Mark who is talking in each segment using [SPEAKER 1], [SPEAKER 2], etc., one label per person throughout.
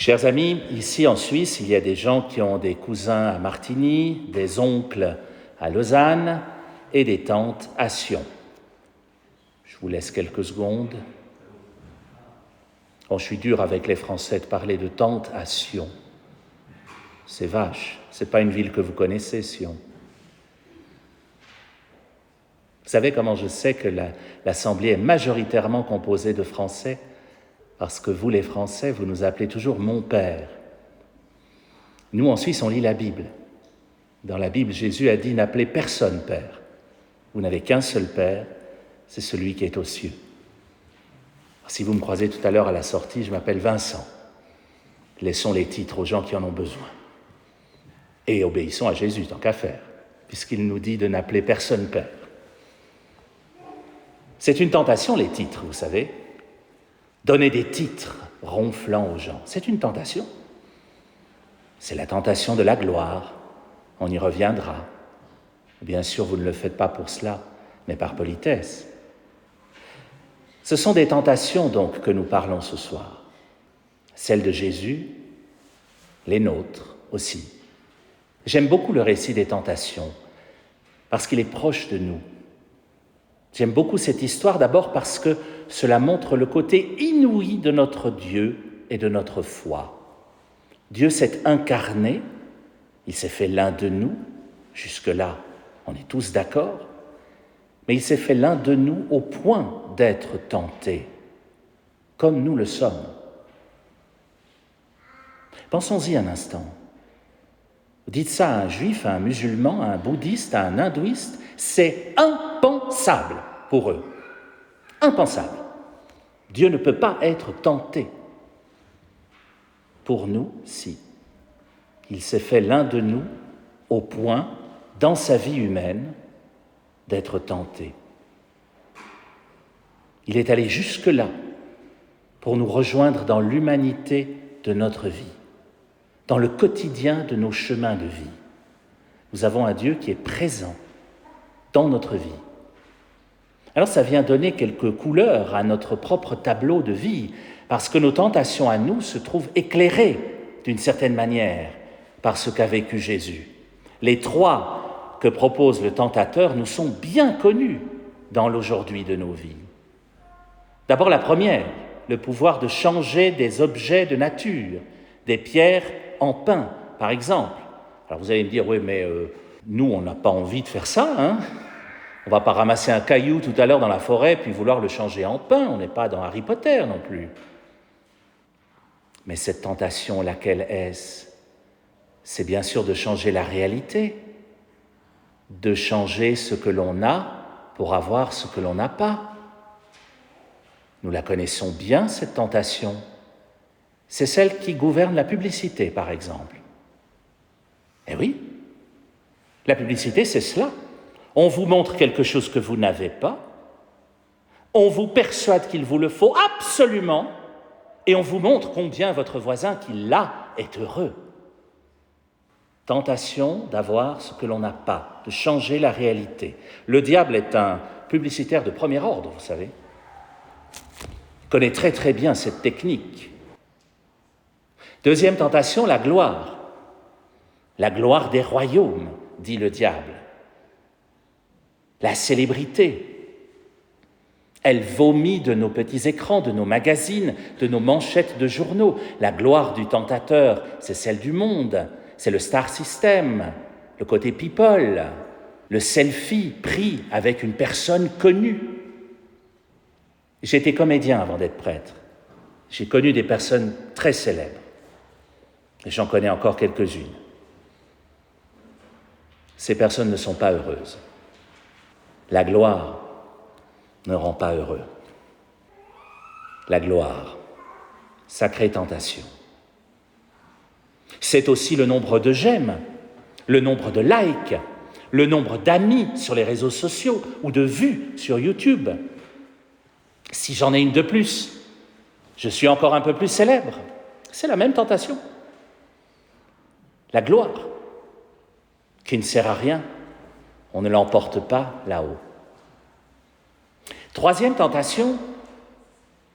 [SPEAKER 1] Chers amis, ici en Suisse, il y a des gens qui ont des cousins à Martigny, des oncles à Lausanne et des tantes à Sion. Je vous laisse quelques secondes. Bon, je suis dur avec les Français de parler de tante à Sion. C'est vache, c'est pas une ville que vous connaissez, Sion. Vous savez comment je sais que l'Assemblée est majoritairement composée de Français? Parce que vous, les Français, vous nous appelez toujours « mon père ». Nous, en Suisse, on lit la Bible. Dans la Bible, Jésus a dit « n'appelez personne père ». Vous n'avez qu'un seul père, c'est celui qui est aux cieux. Alors, si vous me croisez tout à l'heure à la sortie, je m'appelle Vincent. Laissons les titres aux gens qui en ont besoin. Et obéissons à Jésus, tant qu'à faire, puisqu'il nous dit de n'appeler personne père. C'est une tentation, les titres, vous savez. Donner des titres ronflants aux gens, c'est une tentation. C'est la tentation de la gloire. On y reviendra. Bien sûr, vous ne le faites pas pour cela, mais par politesse. Ce sont des tentations, donc, que nous parlons ce soir. Celles de Jésus, les nôtres aussi. J'aime beaucoup le récit des tentations, parce qu'il est proche de nous. J'aime beaucoup cette histoire d'abord parce que cela montre le côté inouï de notre Dieu et de notre foi. Dieu s'est incarné, il s'est fait l'un de nous, jusque-là on est tous d'accord, mais il s'est fait l'un de nous au point d'être tenté, comme nous le sommes. Pensons-y un instant. Vous dites ça à un juif, à un musulman, à un bouddhiste, à un hindouiste, c'est impensable pour eux. Impensable. Dieu ne peut pas être tenté. Pour nous, si. Il s'est fait l'un de nous au point, dans sa vie humaine, d'être tenté. Il est allé jusque-là pour nous rejoindre dans l'humanité de notre vie, dans le quotidien de nos chemins de vie. Nous avons un Dieu qui est présent dans notre vie. Alors ça vient donner quelques couleurs à notre propre tableau de vie, parce que nos tentations à nous se trouvent éclairées d'une certaine manière par ce qu'a vécu Jésus. Les trois que propose le tentateur nous sont bien connus dans l'aujourd'hui de nos vies. D'abord la première, le pouvoir de changer des objets de nature, des pierres en pain, par exemple. Alors vous allez me dire, oui, mais nous, on n'a pas envie de faire ça, hein ? On ne va pas ramasser un caillou tout à l'heure dans la forêt puis vouloir le changer en pain. On n'est pas dans Harry Potter non plus. Mais cette tentation, laquelle est-ce ? C'est bien sûr de changer la réalité, de changer ce que l'on a pour avoir ce que l'on n'a pas. Nous la connaissons bien, cette tentation. C'est celle qui gouverne la publicité, par exemple. Eh oui, la publicité, c'est cela. On vous montre quelque chose que vous n'avez pas, on vous persuade qu'il vous le faut absolument, et on vous montre combien votre voisin qui l'a est heureux. Tentation d'avoir ce que l'on n'a pas, de changer la réalité. Le diable est un publicitaire de premier ordre, vous savez. Il connaît très très bien cette technique. Deuxième tentation, la gloire. La gloire des royaumes, dit le diable. La célébrité. Elle vomit de nos petits écrans, de nos magazines, de nos manchettes de journaux. La gloire du tentateur, c'est celle du monde, c'est le star system, le côté people, le selfie pris avec une personne connue. J'étais comédien avant d'être prêtre. J'ai connu des personnes très célèbres. Et j'en connais encore quelques-unes. Ces personnes ne sont pas heureuses. La gloire ne rend pas heureux. La gloire, sacrée tentation. C'est aussi le nombre de j'aime, le nombre de likes, le nombre d'amis sur les réseaux sociaux ou de vues sur YouTube. Si j'en ai une de plus, je suis encore un peu plus célèbre. C'est la même tentation. La gloire, qui ne sert à rien, on ne l'emporte pas là-haut. Troisième tentation,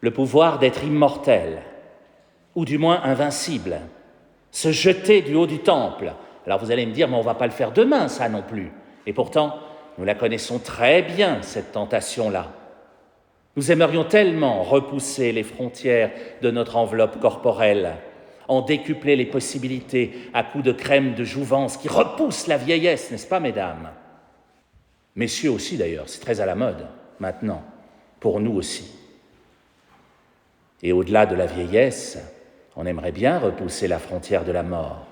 [SPEAKER 1] le pouvoir d'être immortel ou du moins invincible. Se jeter du haut du temple. Alors vous allez me dire, mais on ne va pas le faire demain, ça non plus. Et pourtant, nous la connaissons très bien, cette tentation-là. Nous aimerions tellement repousser les frontières de notre enveloppe corporelle, en décupler les possibilités à coups de crème de jouvence qui repousse la vieillesse, n'est-ce pas, mesdames? Messieurs aussi, d'ailleurs, c'est très à la mode, maintenant, pour nous aussi. Et au-delà de la vieillesse, on aimerait bien repousser la frontière de la mort,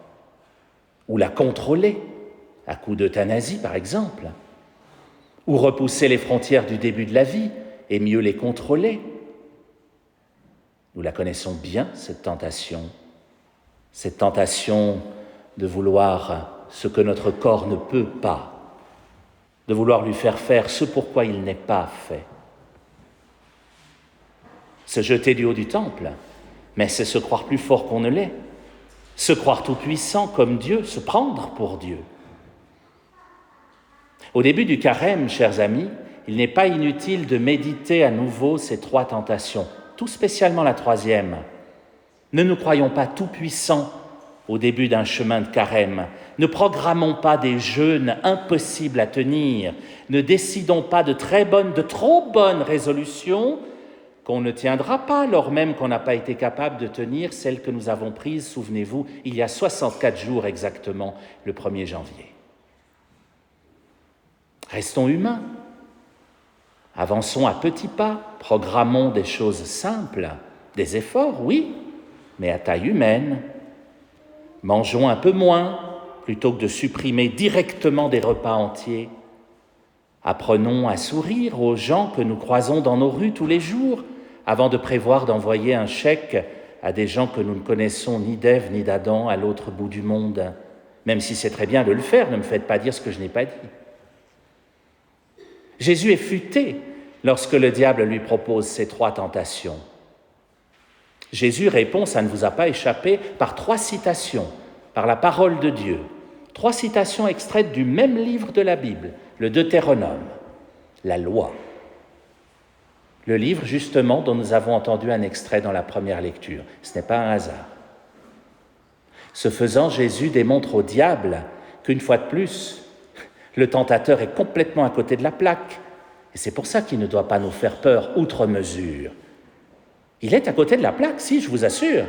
[SPEAKER 1] ou la contrôler, à coups d'euthanasie, par exemple, ou repousser les frontières du début de la vie, et mieux les contrôler. Nous la connaissons bien, cette tentation de vouloir ce que notre corps ne peut pas, de vouloir lui faire faire ce pourquoi il n'est pas fait. Se jeter du haut du temple, mais c'est se croire plus fort qu'on ne l'est, se croire tout-puissant comme Dieu, se prendre pour Dieu. Au début du carême, chers amis, il n'est pas inutile de méditer à nouveau ces 3 tentations, tout spécialement la 3e. Ne nous croyons pas tout-puissants au début d'un chemin de carême. Ne programmons pas des jeûnes impossibles à tenir. Ne décidons pas de trop bonnes résolutions qu'on ne tiendra pas, alors même qu'on n'a pas été capable de tenir celles que nous avons prises, souvenez-vous, il y a 64 jours exactement, le 1er janvier. Restons humains. Avançons à petits pas, programmons des choses simples, des efforts, oui, mais à taille humaine. Mangeons un peu moins, plutôt que de supprimer directement des repas entiers. Apprenons à sourire aux gens que nous croisons dans nos rues tous les jours, avant de prévoir d'envoyer un chèque à des gens que nous ne connaissons ni d'Ève ni d'Adam à l'autre bout du monde. Même si c'est très bien de le faire, ne me faites pas dire ce que je n'ai pas dit. Jésus est futé lorsque le diable lui propose ces 3 tentations. Jésus répond, ça ne vous a pas échappé, par 3 citations, par la parole de Dieu. 3 citations extraites du même livre de la Bible, le Deutéronome, la loi. Le livre, justement, dont nous avons entendu un extrait dans la première lecture. Ce n'est pas un hasard. Ce faisant, Jésus démontre au diable qu'une fois de plus, le tentateur est complètement à côté de la plaque. Et c'est pour ça qu'il ne doit pas nous faire peur outre mesure. Il est à côté de la plaque, si, je vous assure.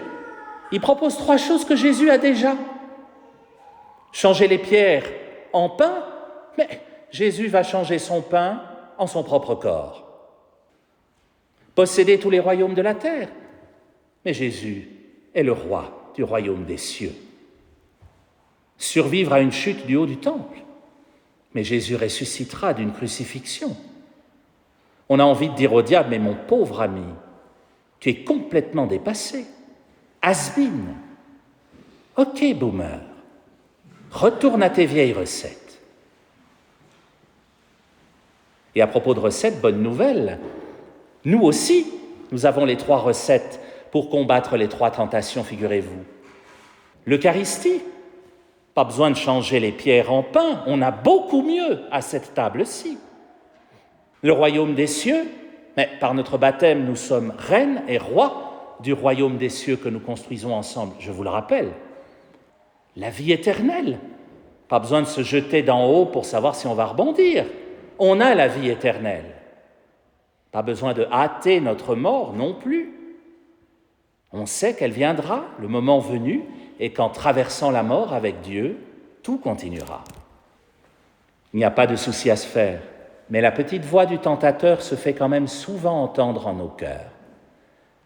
[SPEAKER 1] Il propose 3 choses que Jésus a déjà. Changer les pierres en pain, mais Jésus va changer son pain en son propre corps. Posséder tous les royaumes de la terre, mais Jésus est le roi du royaume des cieux. Survivre à une chute du haut du temple, mais Jésus ressuscitera d'une crucifixion. On a envie de dire au diable, mais mon pauvre ami, tu es complètement dépassé, has-been. Ok, boomer, retourne à tes vieilles recettes. Et à propos de recettes, bonne nouvelle, nous aussi, nous avons les 3 recettes pour combattre les 3 tentations, figurez-vous. L'Eucharistie, pas besoin de changer les pierres en pain, on a beaucoup mieux à cette table-ci. Le royaume des cieux, mais par notre baptême, nous sommes reines et rois du royaume des cieux que nous construisons ensemble, je vous le rappelle. La vie éternelle, pas besoin de se jeter d'en haut pour savoir si on va rebondir. On a la vie éternelle. Pas besoin de hâter notre mort non plus. On sait qu'elle viendra, le moment venu, et qu'en traversant la mort avec Dieu, tout continuera. Il n'y a pas de souci à se faire, mais la petite voix du tentateur se fait quand même souvent entendre en nos cœurs.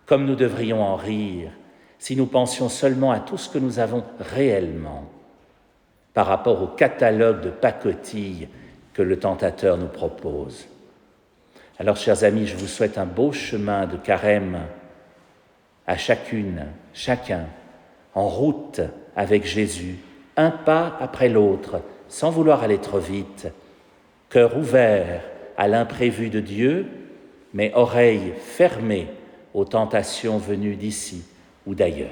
[SPEAKER 1] Comme nous devrions en rire si nous pensions seulement à tout ce que nous avons réellement par rapport au catalogue de pacotilles que le tentateur nous propose. Alors, chers amis, je vous souhaite un beau chemin de carême à chacune, chacun, en route avec Jésus, un pas après l'autre, sans vouloir aller trop vite, cœur ouvert à l'imprévu de Dieu, mais oreilles fermées aux tentations venues d'ici ou d'ailleurs.